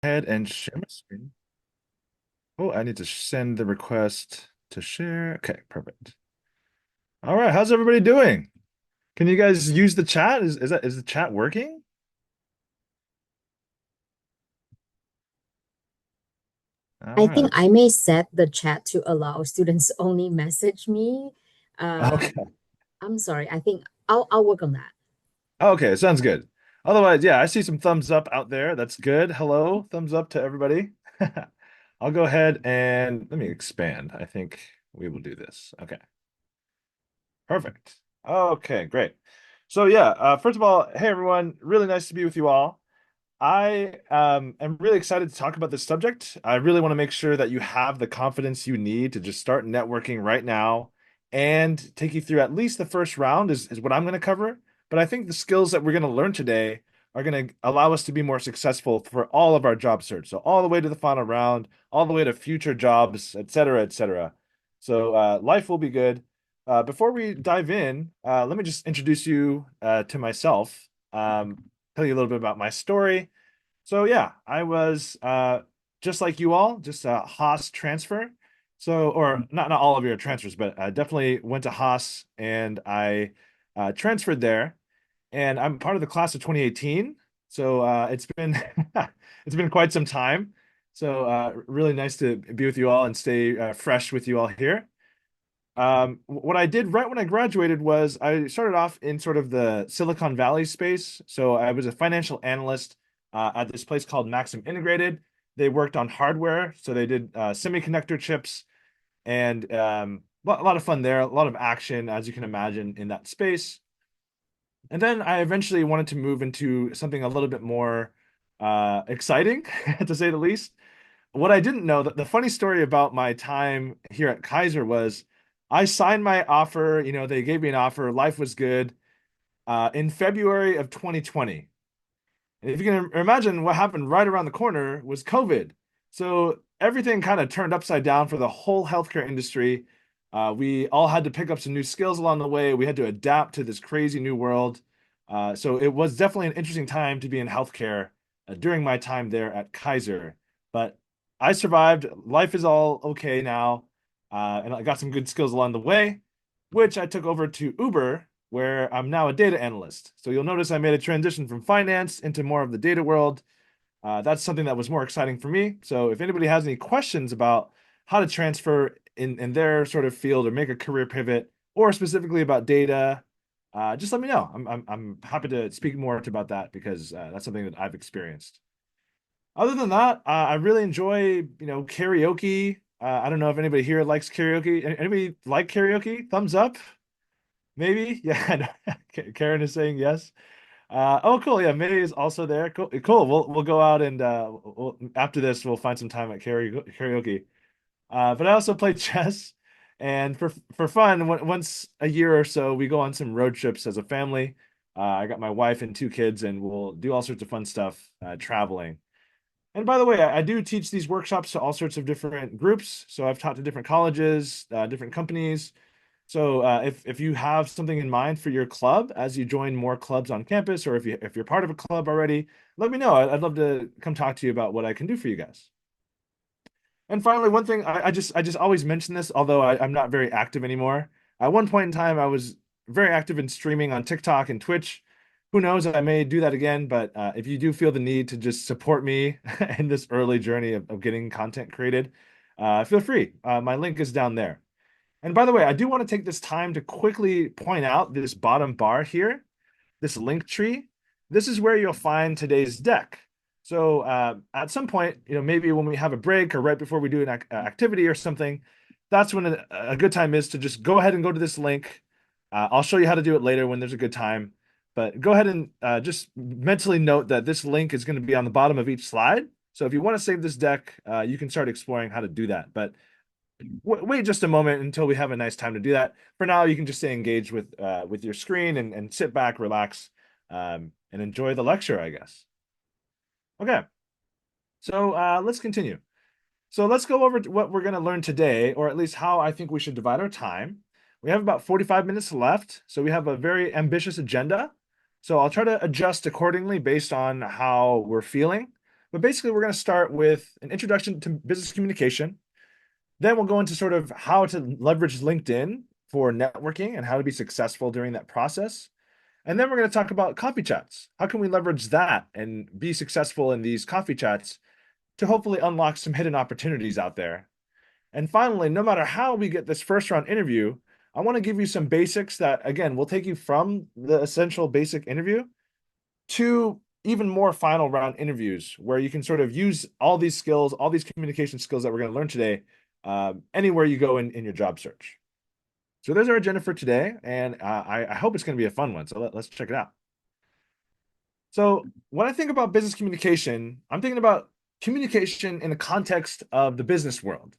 Ahead and share my screen. Oh, I need to send the request to share. Okay, perfect. All right, how's everybody doing? Can you guys use the chat? Is the chat working? All I right, think let's I see. may set the chat to allow students only message me. Okay. I'm sorry. I think I'll work on that. Okay, sounds good. Otherwise, yeah, I see some thumbs up out there. That's good. Hello, thumbs up to everybody. I'll go ahead and let me expand. I think we will do this. Okay, perfect. Okay, great. So yeah, first of all, hey everyone, really nice to be with you all. I am really excited to talk about this subject. I really want to make sure that you have the confidence you need to just start networking right now and take you through at least the first round is what I'm going to cover. But I think the skills that we're going to learn today are going to allow us to be more successful for all of our job search. So all the way to the final round, all the way to future jobs, et cetera, et cetera. So life will be good. Before we dive in, let me just introduce you to myself. Tell you a little bit about my story. So yeah, I was just like you all, just a Haas transfer. So, or not all of your transfers, but I definitely went to Haas and I transferred there. And I'm part of the class of 2018. So it's been it's been quite some time. So really nice to be with you all and stay fresh with you all here. What I did right when I graduated was I started off in sort of the Silicon Valley space. So I was a financial analyst at this place called Maxim Integrated. They worked on hardware, so they did semiconductor chips and a lot of fun there, a lot of action, as you can imagine, in that space. And then I eventually wanted to move into something a little bit more exciting, to say the least. What I didn't know, that the funny story about my time here at Kaiser was I signed my offer, they gave me an offer, life was good, in February of 2020. And if you can imagine what happened right around the corner was COVID. So everything kind of turned upside down for the whole healthcare industry. We all had to pick up some new skills along the way. We had to adapt to this crazy new world. So it was definitely an interesting time to be in healthcare during my time there at Kaiser. But I survived. Life is all okay now. And I got some good skills along the way, which I took over to Uber, where I'm now a data analyst. So you'll notice I made a transition from finance into more of the data world. That's something that was more exciting for me. So if anybody has any questions about how to transfer in their sort of field or make a career pivot, or specifically about data, just let me know. I'm happy to speak more about that because that's something that I've experienced. Other than that, I really enjoy, karaoke. I don't know if anybody here likes karaoke. Anybody like karaoke? Thumbs up. Maybe. Yeah, I know. Karen is saying yes. Oh, cool. Yeah, May is also there. Cool. Cool. We'll go out and after this we'll find some time at karaoke. But I also play chess, and for fun, once a year or so, we go on some road trips as a family. I got my wife and two kids, and we'll do all sorts of fun stuff traveling. And by the way, I do teach these workshops to all sorts of different groups. So I've taught to different colleges, different companies. So if you have something in mind for your club as you join more clubs on campus, or if you're part of a club already, let me know. I'd love to come talk to you about what I can do for you guys. And finally, one thing I just always mention this, although I'm not very active anymore. At one point in time, I was very active in streaming on TikTok and Twitch. Who knows? I may do that again, but if you do feel the need to just support me in this early journey of getting content created, feel free. My link is down there. And by the way, I do want to take this time to quickly point out this bottom bar here, this link tree. This is where you'll find today's deck. So at some point, maybe when we have a break or right before we do an activity or something, that's when a good time is to just go ahead and go to this link. I'll show you how to do it later when there's a good time. But go ahead and just mentally note that this link is going to be on the bottom of each slide. So if you want to save this deck, you can start exploring how to do that. But wait just a moment until we have a nice time to do that. For now, you can just stay engaged with your screen and sit back, relax, and enjoy the lecture, I guess. Okay, so let's continue. So let's go over what we're going to learn today, or at least how I think we should divide our time. We have about 45 minutes left, so we have a very ambitious agenda. So I'll try to adjust accordingly based on how we're feeling. But basically, we're going to start with an introduction to business communication. Then we'll go into sort of how to leverage LinkedIn for networking and how to be successful during that process. And then we're going to talk about coffee chats. How can we leverage that and be successful in these coffee chats to hopefully unlock some hidden opportunities out there? And finally, no matter how we get this first round interview, I want to give you some basics that, again, will take you from the essential basic interview to even more final round interviews where you can sort of use all these skills, all these communication skills that we're going to learn today, anywhere you go in your job search. So there's our agenda for today, and I hope it's going to be a fun one. So let's check it out. So when I think about business communication, I'm thinking about communication in the context of the business world.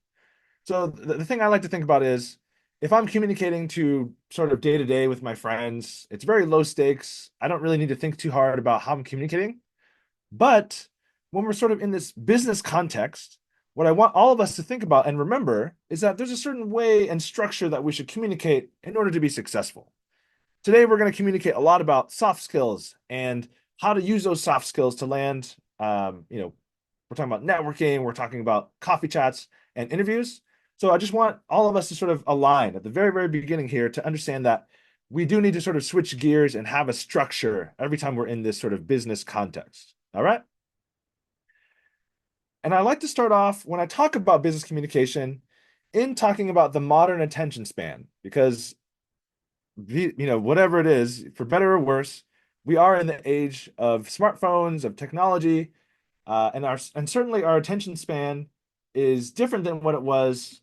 So the thing I like to think about is if I'm communicating to sort of day to day with my friends, it's very low stakes. I don't really need to think too hard about how I'm communicating. But when we're sort of in this business context, what I want all of us to think about and remember is that there's a certain way and structure that we should communicate in order to be successful. Today, we're going to communicate a lot about soft skills and how to use those soft skills to land. We're talking about networking, we're talking about coffee chats and interviews. So I just want all of us to sort of align at the very, very beginning here to understand that we do need to sort of switch gears and have a structure every time we're in this sort of business context. All right. And I like to start off when I talk about business communication in talking about the modern attention span, because whatever it is, for better or worse, we are in the age of smartphones, of technology, and certainly our attention span is different than what it was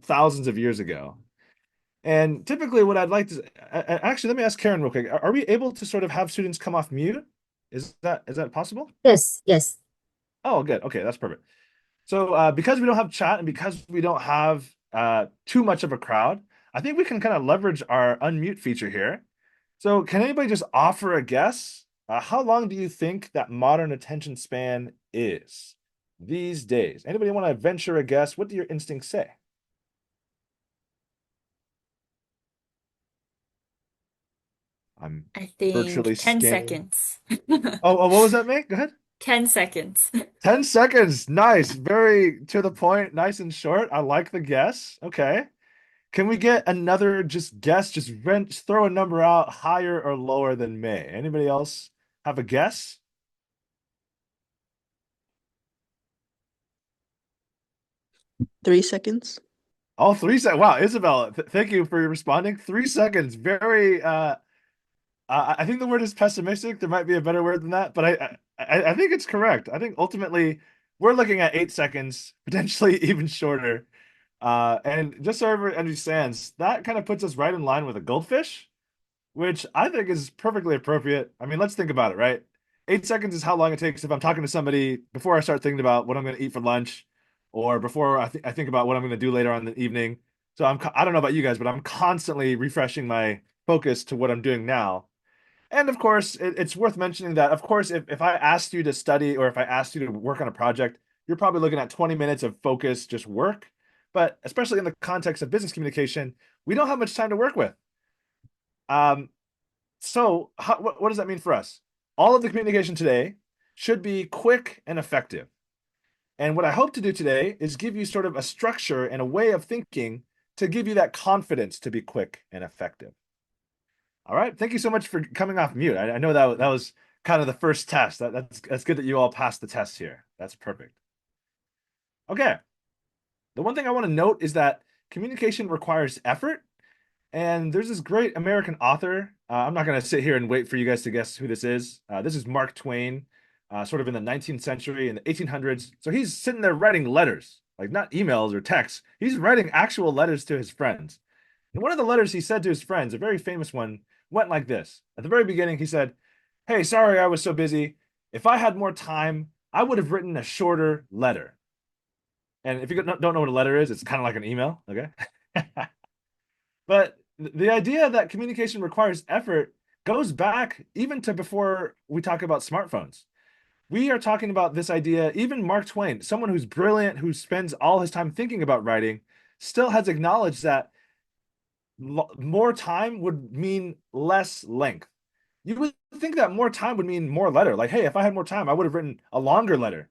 thousands of years ago. And typically, what I'd like to actually let me ask Karen real quick: are we able to sort of have students come off mute? Is that possible? Yes, yes. Oh, good. Okay, that's perfect. So because we don't have chat and because we don't have too much of a crowd, I think we can kind of leverage our unmute feature here. So can anybody just offer a guess? How long do you think that modern attention span is these days? Anybody want to venture a guess? What do your instincts say? I'm I think virtually 10 scanning. seconds. Oh, what was that, mate? Go ahead. 10 seconds. 10 seconds. Nice. Very to the point. Nice and short. I like the guess. Okay. Can we get another just guess? Just throw a number out higher or lower than May. Anybody else have a guess? 3 seconds. Oh, 3 seconds. Wow, Isabel, thank you for responding. 3 seconds. Very I think the word is pessimistic. There might be a better word than that, but I think it's correct. I think ultimately we're looking at 8 seconds, potentially even shorter. And just so everyone understands, that kind of puts us right in line with a goldfish, which I think is perfectly appropriate. I mean, let's think about it, right? 8 seconds is how long it takes if I'm talking to somebody before I start thinking about what I'm going to eat for lunch, or before I think about what I'm going to do later on in the evening. So I don't know about you guys, but I'm constantly refreshing my focus to what I'm doing now. And of course, it's worth mentioning that, of course, if I asked you to study or if I asked you to work on a project, you're probably looking at 20 minutes of focus, just work. But especially in the context of business communication, we don't have much time to work with. Um, so what does that mean for us? All of the communication today should be quick and effective. And what I hope to do today is give you sort of a structure and a way of thinking to give you that confidence to be quick and effective. All right. Thank you so much for coming off mute. I know that was kind of the first test. That's good that you all passed the test here. That's perfect. Okay. The one thing I want to note is that communication requires effort. And there's this great American author. I'm not going to sit here and wait for you guys to guess who this is. This is Mark Twain, sort of in the 19th century, in the 1800s. So he's sitting there writing letters, like not emails or texts. He's writing actual letters to his friends. And one of the letters he said to his friends, a very famous one, went like this. At the very beginning, he said, "Hey, sorry I was so busy. If I had more time, I would have written a shorter letter." And if you don't know what a letter is, it's kind of like an email, okay? But the idea that communication requires effort goes back even to before we talk about smartphones. We are talking about this idea, even Mark Twain, someone who's brilliant, who spends all his time thinking about writing, still has acknowledged that more time would mean less length. You would think that more time would mean more letter. Like, hey, if I had more time, I would have written a longer letter.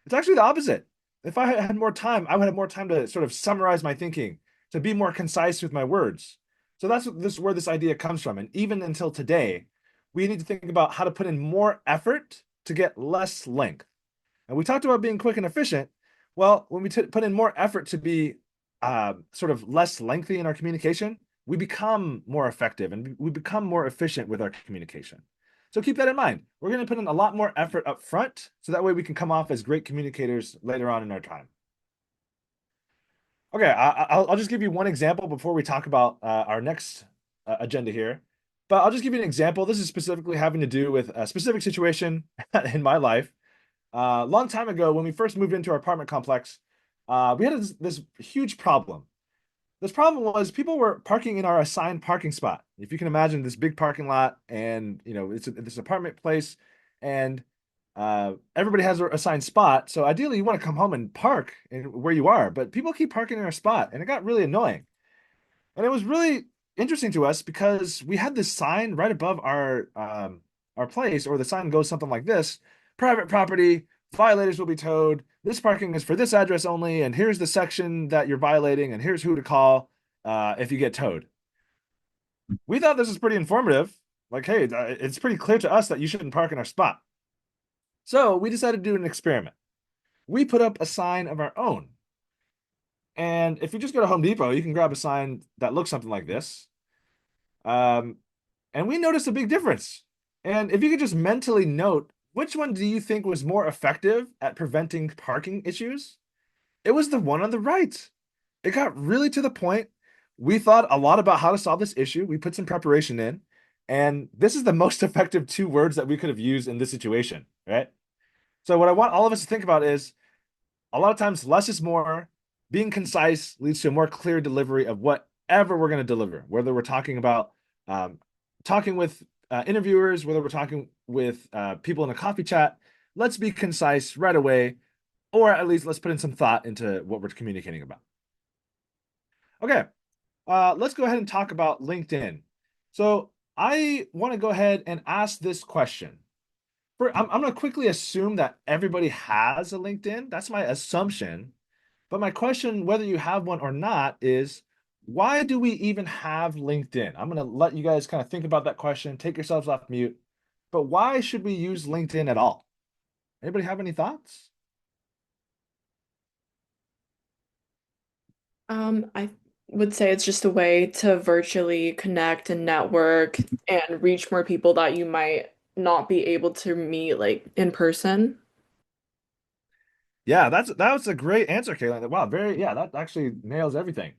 It's actually the opposite. If I had more time, I would have more time to sort of summarize my thinking, to be more concise with my words. So that's where this idea comes from. And even until today, we need to think about how to put in more effort to get less length. And we talked about being quick and efficient. Well, when we put in more effort to be sort of less lengthy in our communication, we become more effective and we become more efficient with our communication. So keep that in mind. We're going to put in a lot more effort up front so that way we can come off as great communicators later on in our time. Okay, I'll just give you one example before we talk about our next agenda here. But I'll just give you an example. This is specifically having to do with a specific situation in my life. A long time ago, when we first moved into our apartment complex, we had this huge problem. This problem was people were parking in our assigned parking spot. If you can imagine this big parking lot, and it's this apartment place, and everybody has their assigned spot. So ideally, you want to come home and park where you are, but people keep parking in our spot, and it got really annoying. And it was really interesting to us because we had this sign right above our place, or the sign goes something like this: private property, violators will be towed. This parking is for this address only, and here's the section that you're violating, and here's who to call if you get towed. We thought this was pretty informative. Like, hey, it's pretty clear to us that you shouldn't park in our spot. So we decided to do an experiment. We put up a sign of our own. And if you just go to Home Depot, you can grab a sign that looks something like this. Um, and we noticed a big difference. And if you could just mentally note, which one do you think was more effective at preventing parking issues? It was the one on the right. It got really to the point. We thought a lot about how to solve this issue. We put some preparation in, and this is the most effective two words that we could have used in this situation, right? So what I want all of us to think about is a lot of times less is more. Being concise leads to a more clear delivery of whatever we're going to deliver, whether we're talking about talking with interviewers, whether we're talking with people in a coffee chat. Let's be concise right away, or at least let's put in some thought into what we're communicating about. Okay, let's go ahead and talk about LinkedIn. So I want to go ahead and ask this question. I'm going to quickly assume that everybody has a LinkedIn. That's my assumption. But my question, whether you have one or not, is why do we even have LinkedIn? I'm going to let you guys kind of think about that question, take yourselves off mute. But why should we use LinkedIn at all? Anybody have any thoughts? I would say it's just a way to virtually connect and network and reach more people that you might not be able to meet like in person. Yeah, that was a great answer, Caitlin. Wow, yeah, that actually nails everything.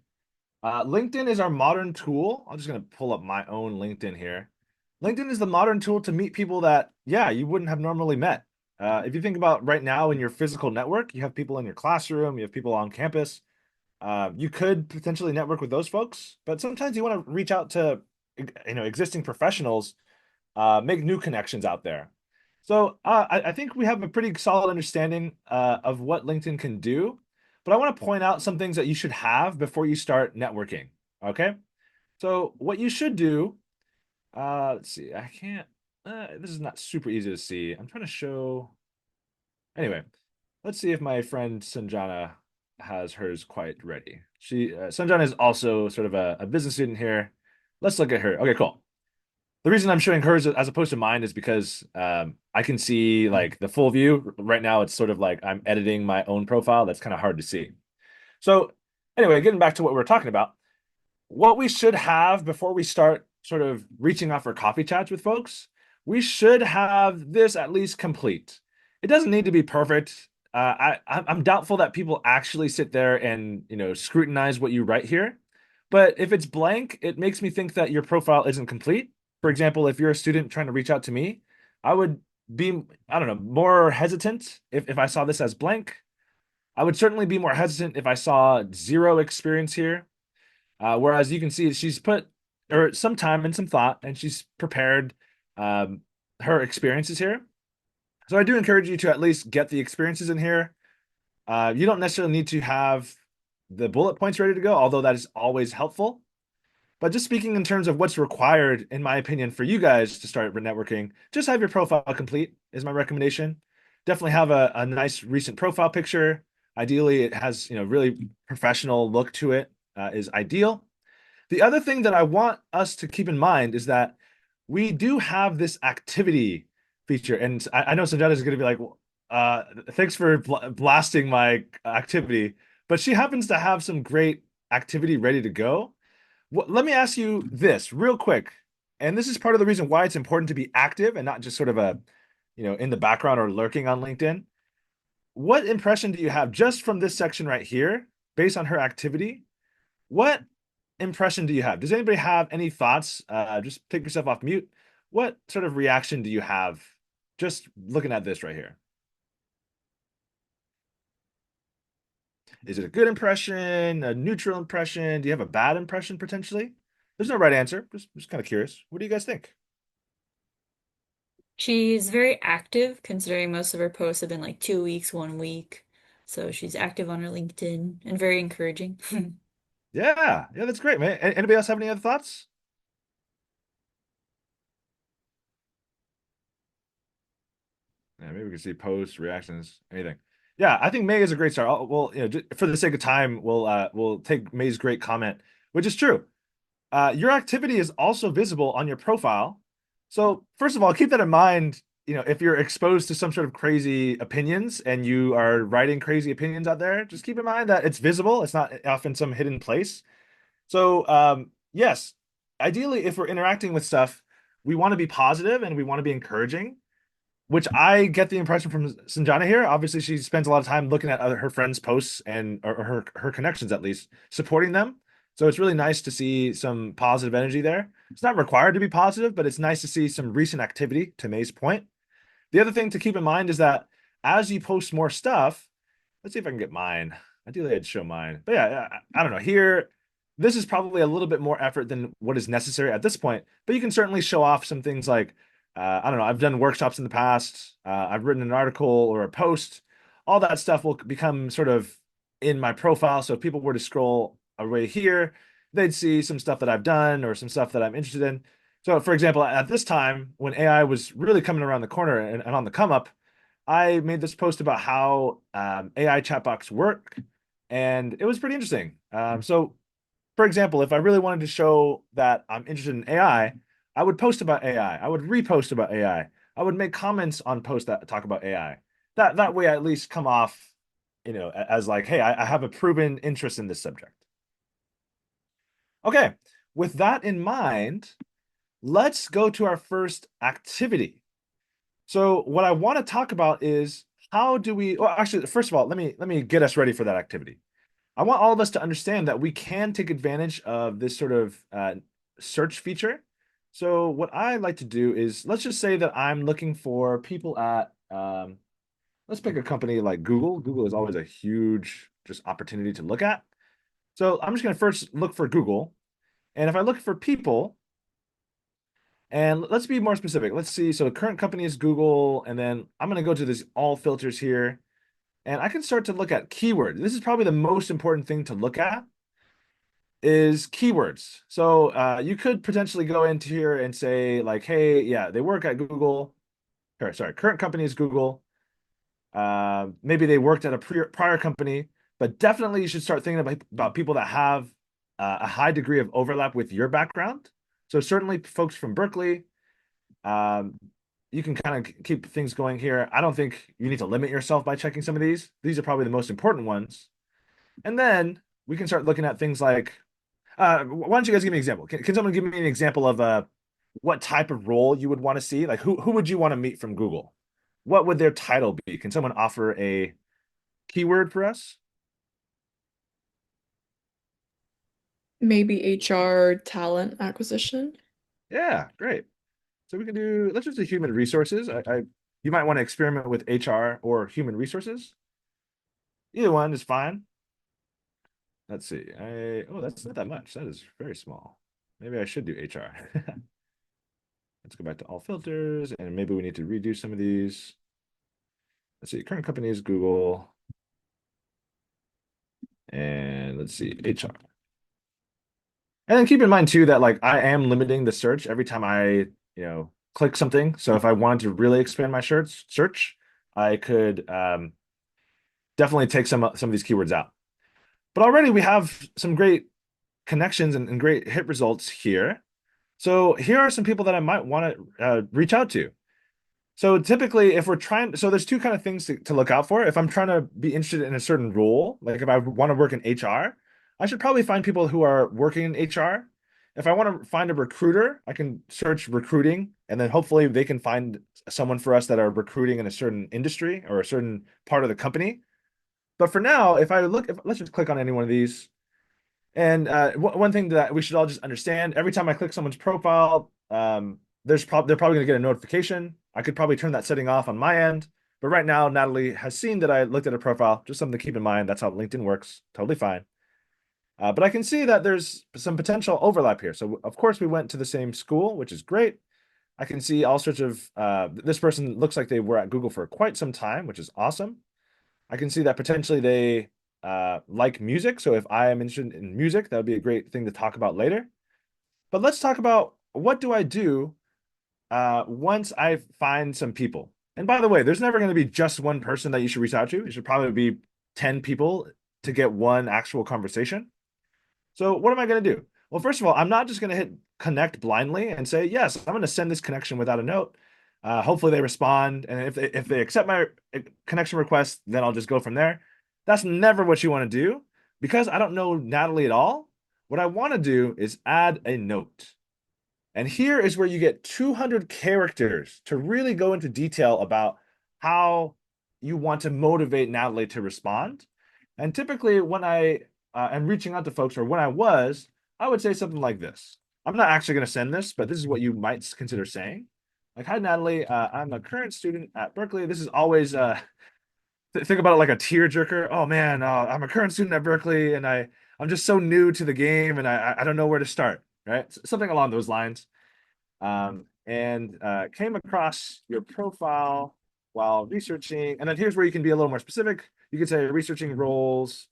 LinkedIn is our modern tool. I'm just going to pull up my own LinkedIn here. LinkedIn is the modern tool to meet people that, yeah, you wouldn't have normally met. If you think about right now in your physical network, you have people in your classroom, you have people on campus. You could potentially network with those folks, but sometimes you want to reach out to, existing professionals, make new connections out there. So I think we have a pretty solid understanding of what LinkedIn can do, but I want to point out some things that you should have before you start networking. Okay. So what you should do, let's see, I can't, this is not super easy to see. I'm trying to show, anyway, let's see if my friend Sanjana has hers quite ready. Sanjana is also sort of a business student here. Let's look at her. Okay, cool. The reason I'm showing hers as opposed to mine is because I can see like the full view. Right now, it's sort of like I'm editing my own profile. That's kind of hard to see. So anyway, getting back to what we're talking about, what we should have before we start sort of reaching out for coffee chats with folks, we should have this at least complete. It doesn't need to be perfect. I'm doubtful that people actually sit there and scrutinize what you write here. But if it's blank, it makes me think that your profile isn't complete. For example, if you're a student trying to reach out to me, I would be, I don't know, more hesitant if I saw this as blank. I would certainly be more hesitant if I saw zero experience here. Whereas you can see she's put or some time and some thought, and she's prepared um, her experiences here. So I do encourage you to at least get the experiences in here. You don't necessarily need to have the bullet points ready to go, although that is always helpful. But just speaking in terms of what's required, in my opinion, for you guys to start networking, just have your profile complete is my recommendation. Definitely have a nice recent profile picture. Ideally, it has, really professional look to it, is ideal. The other thing that I want us to keep in mind is that we do have this activity feature, and I know Sanjana is going to be like, "Thanks for blasting my activity," but she happens to have some great activity ready to go. Let me ask you this real quick, and this is part of the reason why it's important to be active and not just sort of in the background or lurking on LinkedIn. What impression do you have just from this section right here, based on her activity? What impression do you have? Does anybody have any thoughts? Just take yourself off mute. What sort of reaction do you have just looking at this right here? Is it a good impression, a neutral impression? Do you have a bad impression potentially? There's no right answer. Just kind of curious. What do you guys think? She's very active, considering most of her posts have been like 2 weeks, 1 week. So she's active on her LinkedIn and very encouraging. Yeah, that's great, man. Anybody else have any other thoughts? Yeah, maybe we can see posts, reactions, anything. Yeah, I think May is a great start. Well, just for the sake of time, we'll take May's great comment, which is true. Your activity is also visible on your profile. So first of all, keep that in mind. If you're exposed to some sort of crazy opinions and you are writing crazy opinions out there, just keep in mind that it's visible. It's not off in some hidden place. So yes, ideally, if we're interacting with stuff, we want to be positive and we want to be encouraging, which I get the impression from Sanjana here. Obviously, she spends a lot of time looking at her friends' posts and or her connections, at least supporting them. So it's really nice to see some positive energy there. It's not required to be positive, but it's nice to see some recent activity, to May's point. The other thing to keep in mind is that as you post more stuff, let's see if I can get mine. Ideally, I'd show mine. But yeah, I don't know. Here, this is probably a little bit more effort than what is necessary at this point, but you can certainly show off some things like, I don't know, I've done workshops in the past, I've written an article or a post. All that stuff will become sort of in my profile. So if people were to scroll away here, they'd see some stuff that I've done or some stuff that I'm interested in. So, for example, at this time, when AI was really coming around the corner and on the come up, I made this post about how AI chatbots work, and it was pretty interesting. So, for example, if I really wanted to show that I'm interested in AI, I would post about AI. I would repost about AI. I would make comments on posts that talk about AI. That way, I at least come off, as like, hey, I have a proven interest in this subject. Okay, with that in mind, let's go to our first activity. So what I want to talk about is how do we, well, actually, first of all, let me get us ready for that activity. I want all of us to understand that we can take advantage of this sort of search feature. So what I like to do is, let's just say that I'm looking for people at, let's pick a company like Google. Google is always a huge just opportunity to look at. So I'm just going to first look for Google. And if I look for people, and let's be more specific. Let's see. So the current company is Google, and then I'm going to go to this all filters here, and I can start to look at keywords. This is probably the most important thing to look at is keywords. So you could potentially go into here and say like, hey, yeah, they work at Google. Or sorry, current company is Google. Maybe they worked at a prior company, but definitely you should start thinking about people that have a high degree of overlap with your background. So certainly folks from Berkeley, um, you can kind of keep things going here. I don't think you need to limit yourself by checking some of these. These are probably the most important ones. And then we can start looking at things like, why don't you guys give me an example? Can someone give me an example of what type of role you would want to see? Like who would you want to meet from Google? What would their title be? Can someone offer a keyword for us? Maybe HR talent acquisition. Yeah, great. So we can do, let's just do human resources. You might want to experiment with HR or human resources. Either one is fine. Let's see. Oh, that's not that much. That is very small. Maybe I should do HR. Let's go back to all filters, and maybe we need to redo some of these. Let's see. Current company is Google. And let's see, HR. And then keep in mind too that like I am limiting the search every time I, click something. So if I wanted to really expand my search, I could definitely take some of these keywords out. But already we have some great connections and great hit results here. So here are some people that I might want to reach out to. So typically, if we're trying, so there's two kind of things to look out for. If I'm trying to be interested in a certain role, like if I want to work in HR, I should probably find people who are working in HR. If I want to find a recruiter, I can search recruiting, and then hopefully they can find someone for us that are recruiting in a certain industry or a certain part of the company. But for now, if I look, let's just click on any one of these. And one thing that we should all just understand, every time I click someone's profile, they're probably going to get a notification. I could probably turn that setting off on my end. But right now, Natalie has seen that I looked at a profile. Just something to keep in mind. That's how LinkedIn works. Totally fine. But I can see that there's some potential overlap here. So of course we went to the same school, which is great. I can see all sorts of, this person looks like they were at Google for quite some time, which is awesome. I can see that potentially they like music. So if I am interested in music, that would be a great thing to talk about later. But let's talk about what do I do once I find some people. And by the way, there's never going to be just one person that you should reach out to. It should probably be 10 people to get one actual conversation. So what am I going to do? Well, first of all, I'm not just going to hit connect blindly and say, yes, I'm going to send this connection without a note. Hopefully they respond. And if they accept my connection request, then I'll just go from there. That's never what you want to do. Because I don't know Natalie at all, what I want to do is add a note. And here is where you get 200 characters to really go into detail about how you want to motivate Natalie to respond. And typically when I am reaching out to folks, or when I would say something like this. I'm not actually going to send this, but this is what you might consider saying. Like, hi, Natalie, I'm a current student at Berkeley. This is always, think about it like a tearjerker. Oh man, I'm a current student at Berkeley and I'm just so new to the game and I don't know where to start, right? Something along those lines. And came across your profile while researching, and then here's where you can be a little more specific. You can say researching roles,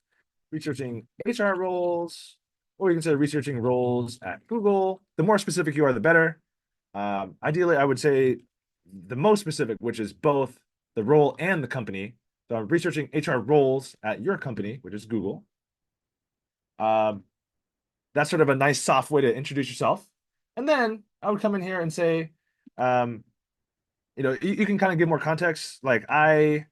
researching HR roles, or you can say researching roles at Google. The more specific you are, the better. Ideally, I would say the most specific, which is both the role and the company. So I'm researching HR roles at your company, which is Google. That's sort of a nice soft way to introduce yourself. And then I would come in here and say, you can kind of give more context. Like right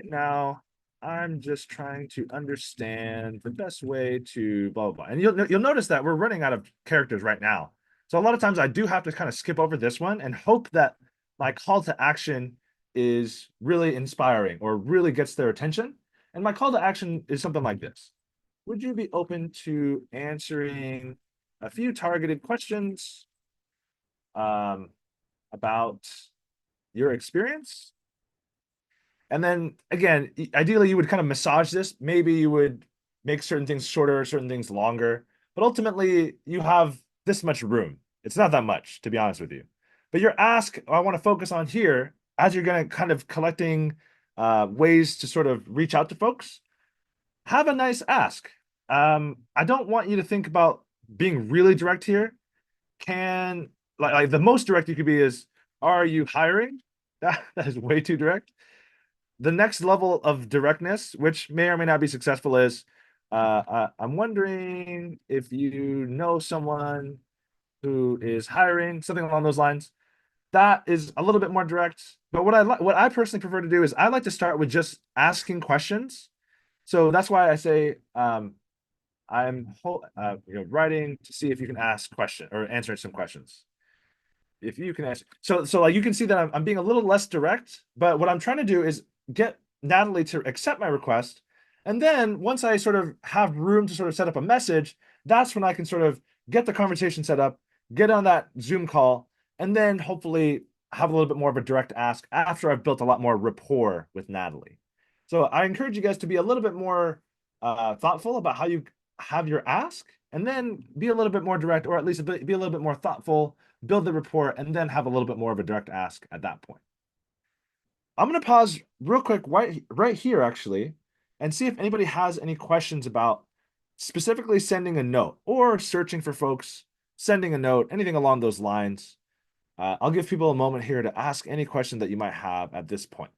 now, I'm just trying to understand the best way to blah, blah, blah. And you'll notice that we're running out of characters right now. So a lot of times I do have to kind of skip over this one and hope that my call to action is really inspiring or really gets their attention. And my call to action is something like this. Would you be open to answering a few targeted questions about your experience? And then again, ideally you would kind of massage this. Maybe you would make certain things shorter, certain things longer, but ultimately you have this much room. It's not that much, to be honest with you. But your ask, I want to focus on here, as you're going to kind of collecting ways to sort of reach out to folks, have a nice ask. I don't want you to think about being really direct here. Like the most direct you could be is, are you hiring? That is way too direct. The next level of directness, which may or may not be successful, is I'm wondering if you know someone who is hiring, something along those lines. That is a little bit more direct. But what I personally prefer to do is I like to start with just asking questions. So that's why I say I'm writing to see if you can ask question or answer some questions. If you can answer, so like you can see that I'm being a little less direct, but what I'm trying to do is get Natalie to accept my request. And then once I sort of have room to sort of set up a message, that's when I can sort of get the conversation set up, get on that Zoom call, and then hopefully have a little bit more of a direct ask after I've built a lot more rapport with Natalie. So I encourage you guys to be a little bit more thoughtful about how you have your ask, and then be a little bit more direct, or at least be a little bit more thoughtful, build the rapport, and then have a little bit more of a direct ask at that point. I'm going to pause real quick right here, actually, and see if anybody has any questions about specifically sending a note or searching for folks, sending a note, anything along those lines. I'll give people a moment here to ask any question that you might have at this point.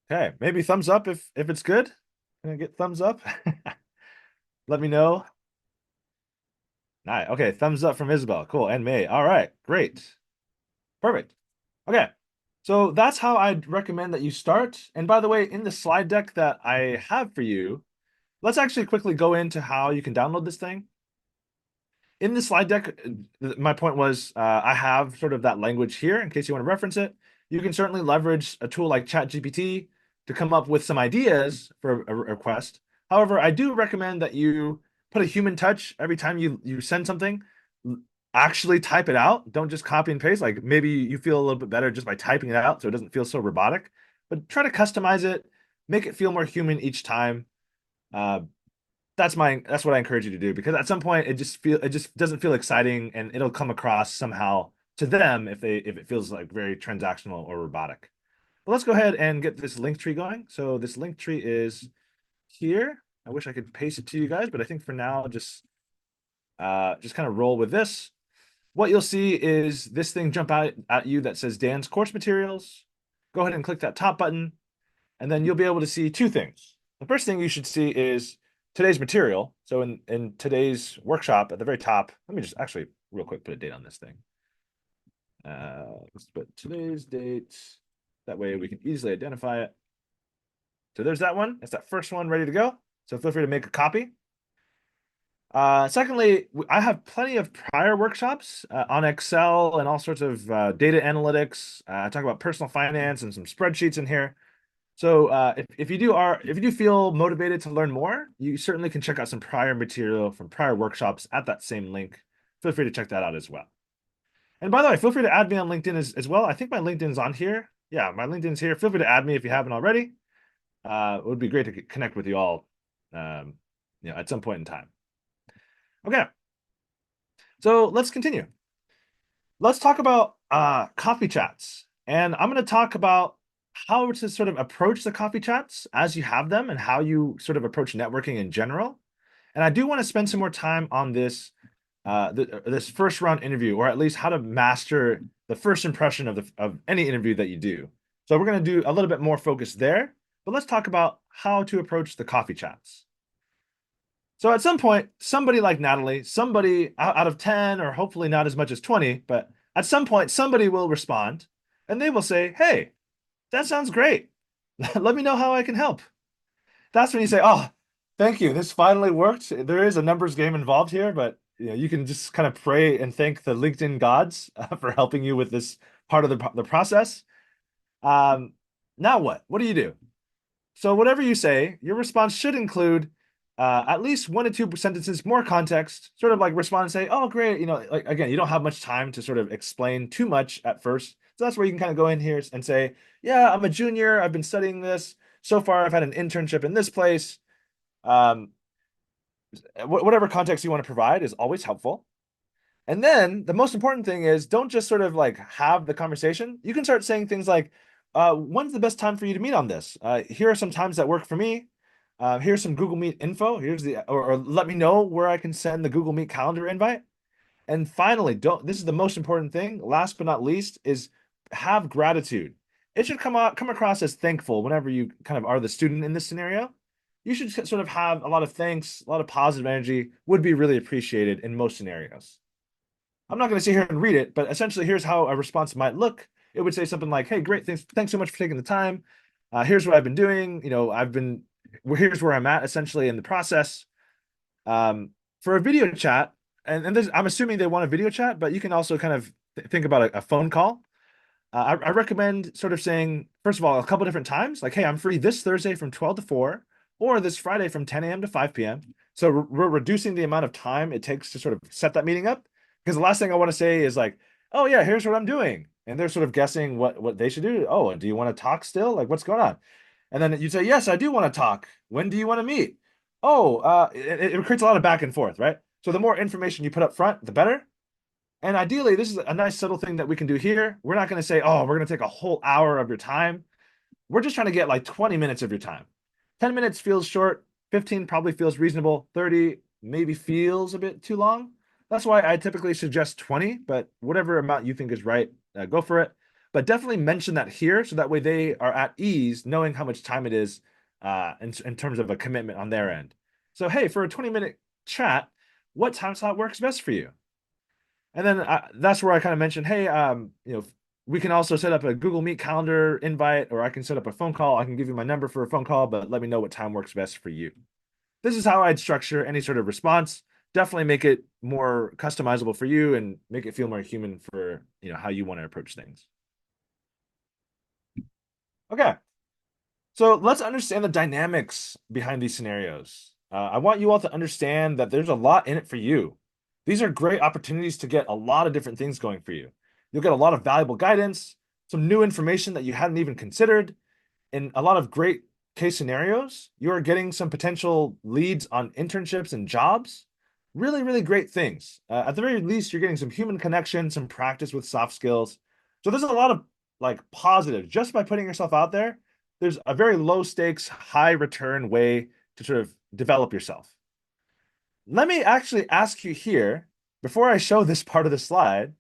Okay, maybe thumbs up if it's good. Can I get thumbs up? Let me know. Nice. Okay, thumbs up from Isabel. Cool. And May. All right, great. Perfect. Okay. So that's how I'd recommend that you start. And by the way, in the slide deck that I have for you, let's actually quickly go into how you can download this thing. In the slide deck, my point was I have sort of that language here in case you want to reference it. You can certainly leverage a tool like ChatGPT to come up with some ideas for a request. However, I do recommend that you put a human touch every time you send something. Actually type it out. Don't just copy and paste. Like maybe you feel a little bit better just by typing it out so it doesn't feel so robotic. But try to customize it, make it feel more human each time. That's what I encourage you to do, because at some point it just doesn't feel exciting, and it'll come across somehow to them if it feels like very transactional or robotic. But let's go ahead and get this link tree going. So this link tree is here. I wish I could paste it to you guys, but I think for now just kind of roll with this. What you'll see is this thing jump out at you that says Dan's course materials. Go ahead and click that top button, and then you'll be able to see two things. The first thing you should see is today's material. So in today's workshop at the very top, let me just actually real quick put a date on this thing. Let's put today's date. That way we can easily identify it. So there's that one. It's that first one ready to go. So feel free to make a copy. Secondly, I have plenty of prior workshops on Excel and all sorts of data analytics. I talk about personal finance and some spreadsheets in here. So if you do feel motivated to learn more, you certainly can check out some prior material from prior workshops at that same link. Feel free to check that out as well. And by the way, feel free to add me on LinkedIn as well. I think my LinkedIn's on here. Yeah, my LinkedIn's here. Feel free to add me if you haven't already. It would be great to connect with you all, at some point in time. Okay. So let's continue. Let's talk about coffee chats. And I'm going to talk about how to sort of approach the coffee chats as you have them and how you sort of approach networking in general. And I do want to spend some more time on this this first round interview, or at least how to master the first impression of any interview that you do. So we're going to do a little bit more focus there, but let's talk about how to approach the coffee chats. So at some point, somebody like Natalie, somebody out of 10, or hopefully not as much as 20, but at some point, somebody will respond and they will say, hey, that sounds great. Let me know how I can help. That's when you say, oh, thank you. This finally worked. There is a numbers game involved here, but you can just kind of pray and thank the LinkedIn gods for helping you with this part of the process. Now what? What do? So whatever you say, your response should include at least 1 to 2 sentences, more context, sort of like respond and say, oh, great. Like, again, you don't have much time to sort of explain too much at first. So that's where you can kind of go in here and say, yeah, I'm a junior. I've been studying this. So far, I've had an internship in this place. Whatever context you want to provide is always helpful. And then the most important thing is don't just sort of like have the conversation. You can start saying things like, when's the best time for you to meet on this? Here are some times that work for me. Here's some Google Meet info. Or let me know where I can send the Google Meet calendar invite. And finally, this is the most important thing, last but not least, is have gratitude. It should come across as thankful whenever you kind of are the student in this scenario. You should sort of have a lot of thanks, a lot of positive energy would be really appreciated in most scenarios. I'm not going to sit here and read it, but essentially here's how a response might look. It would say something like, hey, great, thanks so much for taking the time. Here's what I've been doing. Here's where I'm at essentially in the process. For a video chat, and I'm assuming they want a video chat, but you can also kind of think about a phone call. I recommend sort of saying, first of all, a couple different times, like, hey, I'm free this Thursday from 12 to 4, or this Friday from 10 a.m. to 5 p.m. So we're reducing the amount of time it takes to sort of set that meeting up. Because the last thing I want to say is like, oh yeah, here's what I'm doing. And they're sort of guessing what they should do. Oh, do you want to talk still? Like, what's going on? And then you say, yes, I do want to talk. When do you want to meet? Oh, it creates a lot of back and forth, right? So the more information you put up front, the better. And ideally, this is a nice subtle thing that we can do here. We're not going to say, oh, we're going to take a whole hour of your time. We're just trying to get like 20 minutes of your time. 10 minutes feels short. 15 probably feels reasonable. 30 maybe feels a bit too long. That's why I typically suggest 20, but whatever amount you think is right, go for it. But definitely mention that here so that way they are at ease knowing how much time it is in terms of a commitment on their end. So, hey, for a 20-minute chat, what time slot works best for you? And then that's where I kind of mentioned, hey, we can also set up a Google Meet calendar invite, or I can set up a phone call. I can give you my number for a phone call, but let me know what time works best for you. This is how I'd structure any sort of response. Definitely make it more customizable for you and make it feel more human for, how you want to approach things. Okay. So let's understand the dynamics behind these scenarios. I want you all to understand that there's a lot in it for you. These are great opportunities to get a lot of different things going for you. You'll get a lot of valuable guidance, some new information that you hadn't even considered, and a lot of great case scenarios. You're getting some potential leads on internships and jobs. Really, really great things. At the very least, you're getting some human connection, some practice with soft skills. So there's a lot of positives just by putting yourself out there. There's a very low stakes, high return way to sort of develop yourself. Let me actually ask you here, before I show this part of the slide,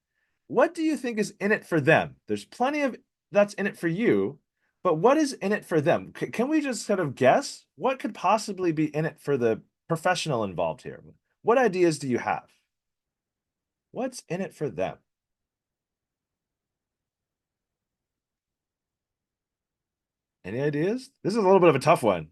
what do you think is in it for them? There's plenty of that's in it for you, but what is in it for them? Can we just sort of guess what could possibly be in it for the professional involved here? What ideas do you have? What's in it for them? Any ideas? This is a little bit of a tough one.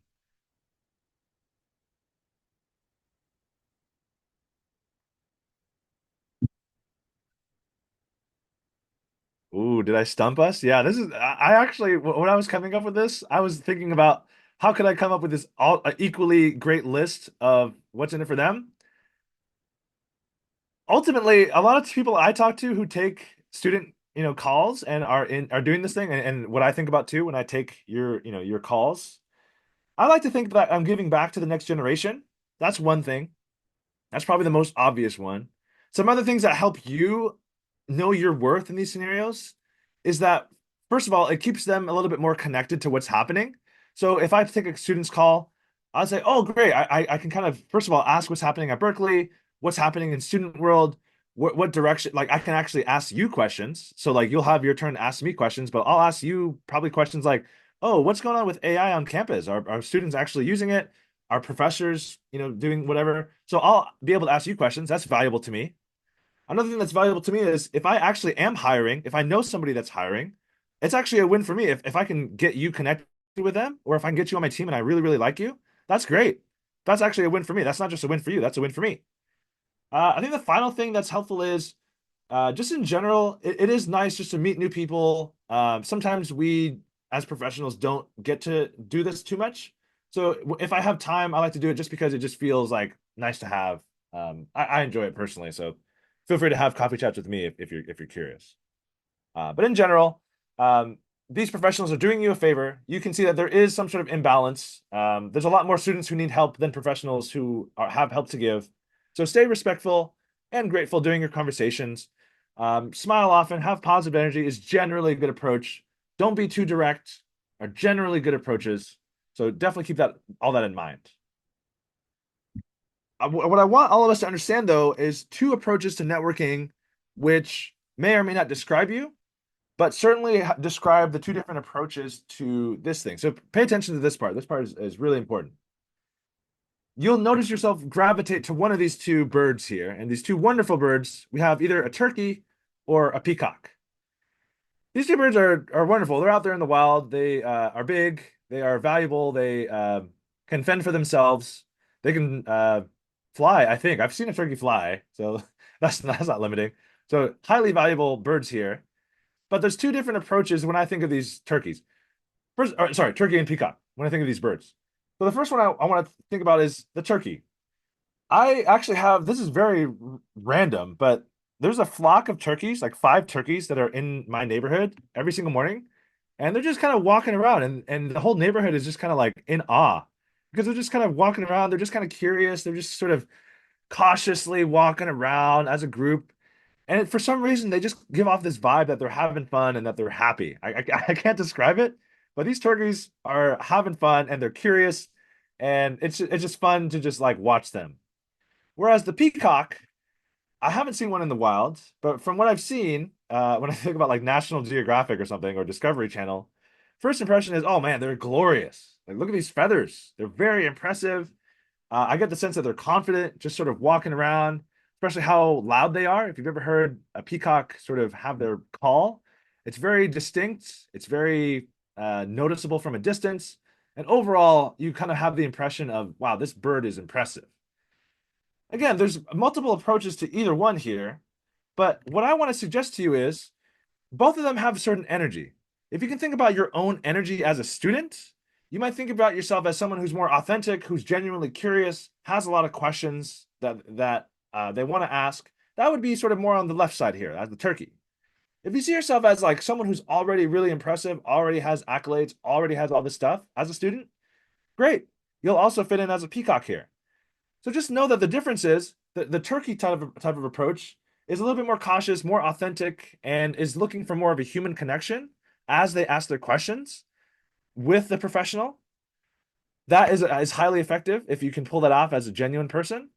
Ooh, did I stump us? Yeah, this is, I actually, when I was coming up with this, I was thinking about how could I come up with this all equally great list of what's in it for them? Ultimately, a lot of people I talk to who take student, calls and are doing this thing, and what I think about too when I take your calls, I like to think that I'm giving back to the next generation. That's one thing. That's probably the most obvious one. Some other things that help you know your worth in these scenarios is that, first of all, it keeps them a little bit more connected to what's happening. So if I take a student's call, I'll say, oh, great. I can kind of, first of all, ask what's happening at Berkeley, what's happening in student world, what direction, like I can actually ask you questions. So like you'll have your turn to ask me questions, but I'll ask you probably questions like, oh, what's going on with AI on campus? Are students actually using it? Are professors, doing whatever? So I'll be able to ask you questions. That's valuable to me. Another thing that's valuable to me is if I actually am hiring, if I know somebody that's hiring, it's actually a win for me. If I can get you connected with them, or if I can get you on my team and I really, really like you, that's great. That's actually a win for me. That's not just a win for you, that's a win for me. I think the final thing that's helpful is just in general, it is nice just to meet new people. Sometimes we, as professionals, don't get to do this too much. So if I have time, I like to do it just because it just feels like nice to have. I enjoy it personally, so feel free to have coffee chats with me if you're curious. But in general, these professionals are doing you a favor. You can see that there is some sort of imbalance. There's a lot more students who need help than professionals who have help to give. So stay respectful and grateful during your conversations. Smile often, have positive energy is generally a good approach. Don't be too direct are generally good approaches. So definitely keep all that in mind. What I want all of us to understand, though, is two approaches to networking, which may or may not describe you, but certainly describe the two different approaches to this thing. So pay attention to this part. This part is really important. You'll notice yourself gravitate to one of these two birds here. And these two wonderful birds, we have either a turkey or a peacock. These two birds are wonderful. They're out there in the wild. They are big. They are valuable. They can fend for themselves. They can fly, I think. I've seen a turkey fly, so that's not limiting. So highly valuable birds here. But there's two different approaches when I think of these turkeys. First, sorry, turkey and peacock, when I think of these birds. So the first one I want to think about is the turkey. I actually have, this is very random, but there's a flock of turkeys, like 5 turkeys that are in my neighborhood every single morning. And they're just kind of walking around, and the whole neighborhood is just kind of like in awe because they're just kind of walking around. They're just kind of curious. They're just sort of cautiously walking around as a group. And for some reason, they just give off this vibe that they're having fun and that they're happy. I can't describe it, but these turkeys are having fun and they're curious. and it's just fun to just like watch them. Whereas the peacock, I haven't seen one in the wild, but from what I've seen, when I think about like National Geographic or something or Discovery Channel, first impression is, oh man, they're glorious. Like, look at these feathers. They're very impressive. I get the sense that they're confident, just sort of walking around, especially how loud they are. If you've ever heard a peacock sort of have their call, it's very distinct. It's very noticeable from a distance. And overall, you kind of have the impression of, wow, this bird is impressive. Again, there's multiple approaches to either one here, but what I want to suggest to you is both of them have a certain energy. If you can think about your own energy as a student, you might think about yourself as someone who's more authentic, who's genuinely curious, has a lot of questions that they want to ask. That would be sort of more on the left side here, as the turkey. If you see yourself as like someone who's already really impressive, already has accolades, already has all this stuff as a student, great. You'll also fit in as a peacock here. So just know that the difference is the turkey type of approach is a little bit more cautious, more authentic, and is looking for more of a human connection as they ask their questions with the professional. That is highly effective if you can pull that off as a genuine person.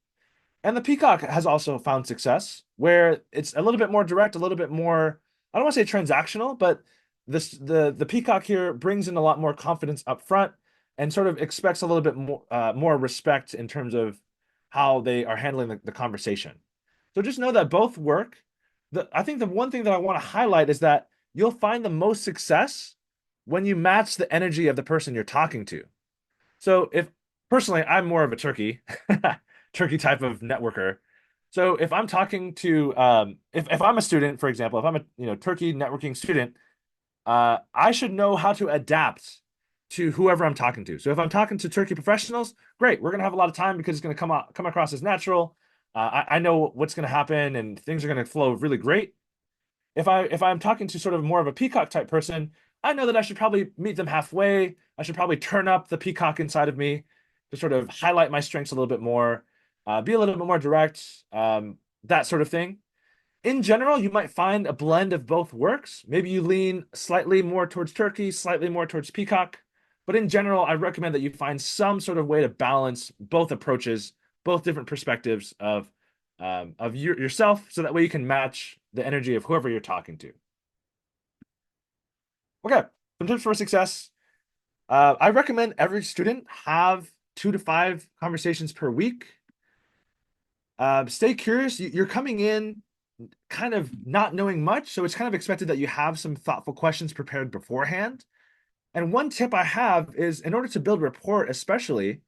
And the peacock has also found success where it's a little bit more direct, a little bit more, I don't want to say transactional, but the peacock here brings in a lot more confidence up front and sort of expects a little bit more respect in terms of how they are handling the conversation. So just know that both work. I think the one thing that I want to highlight is that you'll find the most success when you match the energy of the person you're talking to. So if personally, I'm more of a turkey, turkey type of networker. So if I'm talking to, if I'm a student, for example, if I'm a turkey networking student, I should know how to adapt to whoever I'm talking to. So if I'm talking to turkey professionals, great, we're gonna have a lot of time because it's gonna come across as natural. I know what's gonna happen and things are gonna flow really great. If I'm talking to sort of more of a peacock type person, I know that I should probably meet them halfway. I should probably turn up the peacock inside of me to sort of highlight my strengths a little bit more, be a little bit more direct, that sort of thing. In general, you might find a blend of both works. Maybe you lean slightly more towards turkey, slightly more towards peacock. But in general, I recommend that you find some sort of way to balance both approaches, both different perspectives of yourself, so that way you can match the energy of whoever you're talking to. Okay, some tips for success. I recommend every student have 2 to 5 conversations per week. Stay curious. You're coming in kind of not knowing much, so it's kind of expected that you have some thoughtful questions prepared beforehand. And one tip I have is, in order to build rapport, especially,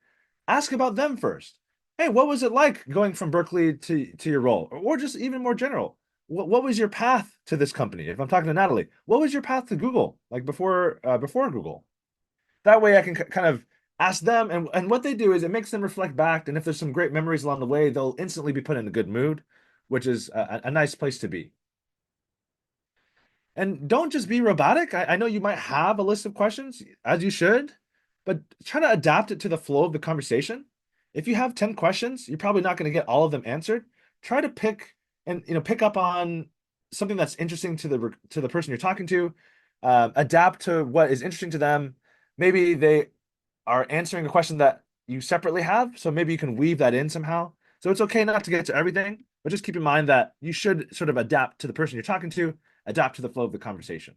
ask about them first. Hey, what was it like going from Berkeley to your role? Or just even more general, what was your path to this company? If I'm talking to Natalie, what was your path to Google, like before Google? That way I can kind of ask them, and what they do is it makes them reflect back, and if there's some great memories along the way, they'll instantly be put in a good mood, which is a nice place to be. And don't just be robotic. I know you might have a list of questions, as you should, but try to adapt it to the flow of the conversation. If you have 10 questions, you're probably not going to get all of them answered. Try to pick up on something that's interesting to the person you're talking to. Adapt to what is interesting to them. Maybe they are answering a question that you separately have, so maybe you can weave that in somehow. So it's okay not to get to everything, but just keep in mind that you should sort of adapt to the person you're talking to, adapt to the flow of the conversation.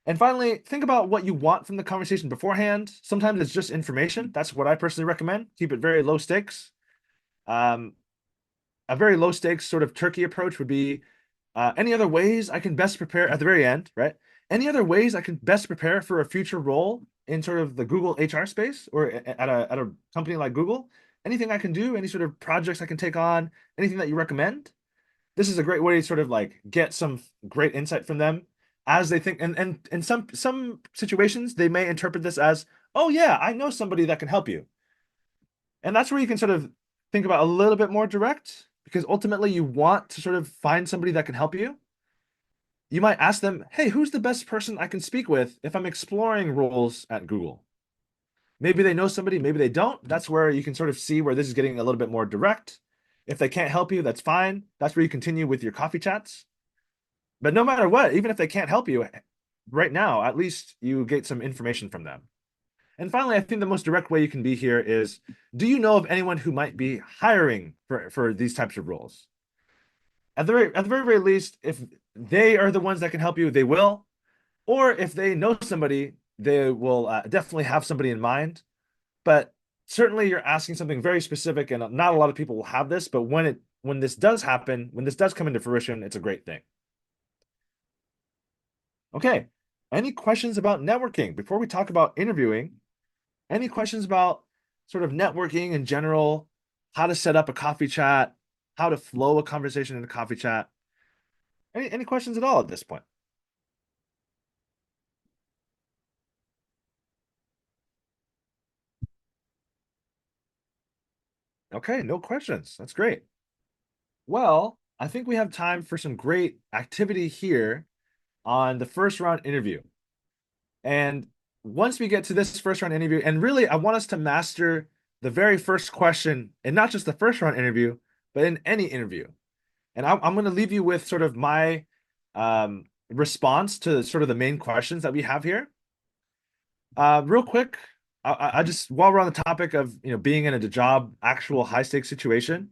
And finally, think about what you want from the conversation beforehand. Sometimes it's just information. That's what I personally recommend. Keep it very low stakes. A very low stakes sort of turkey approach would be any other ways I can best prepare at the very end, right? Any other ways I can best prepare for a future role in sort of the Google HR space or at a company like Google? Anything I can do, any sort of projects I can take on, anything that you recommend? This is a great way to sort of like get some great insight from them as they think. And in some situations, they may interpret this as, oh yeah, I know somebody that can help you. And that's where you can sort of think about a little bit more direct, because ultimately you want to sort of find somebody that can help you. You might ask them, hey, who's the best person I can speak with if I'm exploring roles at Google? Maybe they know somebody, maybe they don't. That's where you can sort of see where this is getting a little bit more direct. If they can't help you, that's fine. That's where you continue with your coffee chats. But no matter what, even if they can't help you right now, at least you get some information from them. And finally, I think the most direct way you can be here is, do you know of anyone who might be hiring for these types of roles? At the very least, if they are the ones that can help you, they will. Or if they know somebody, they will definitely have somebody in mind. But certainly you're asking something very specific, and not a lot of people will have this, but when this does happen, when this does come into fruition, it's a great thing. Okay. Any questions about networking before we talk about interviewing? Any questions about sort of networking in general, how to set up a coffee chat, how to flow a conversation in a coffee chat? Any questions at all at this point? Okay, no questions. That's great. Well, I think we have time for some great activity here on the first round interview. And once we get to this first round interview, and really, I want us to master the very first question, and not just the first round interview, but in any interview. And I'm going to leave you with sort of my response to sort of the main questions that we have here. Real quick, I just while we're on the topic of being in a job, actual high stakes situation,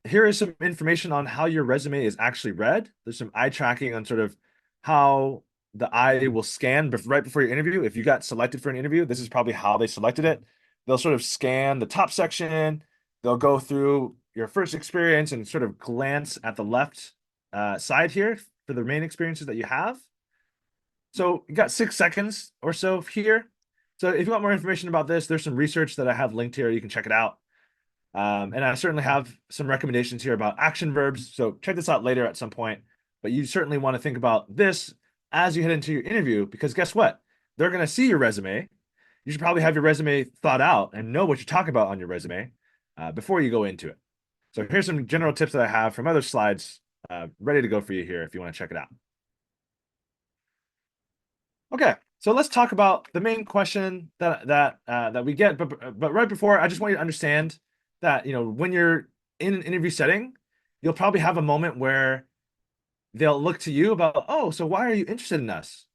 here is some information on how your resume is actually read. There's some eye tracking on sort of how the eye will scan right before your interview. If you got selected for an interview, this is probably how they selected it. They'll sort of scan the top section. They'll go through your first experience and sort of glance at the left side here for the main experiences that you have. So you got 6 seconds or so here. So if you want more information about this, there's some research that I have linked here. You can check it out. And I certainly have some recommendations here about action verbs. So check this out later at some point. But you certainly want to think about this as you head into your interview, because guess what? They're going to see your resume. You should probably have your resume thought out and know what you're talking about on your resume before you go into it. So here's some general tips that I have from other slides ready to go for you here if you want to check it out. Okay, so let's talk about the main question that we get. But right before, I just want you to understand that when you're in an interview setting, you'll probably have a moment where they'll look to you about, oh, so why are you interested in us?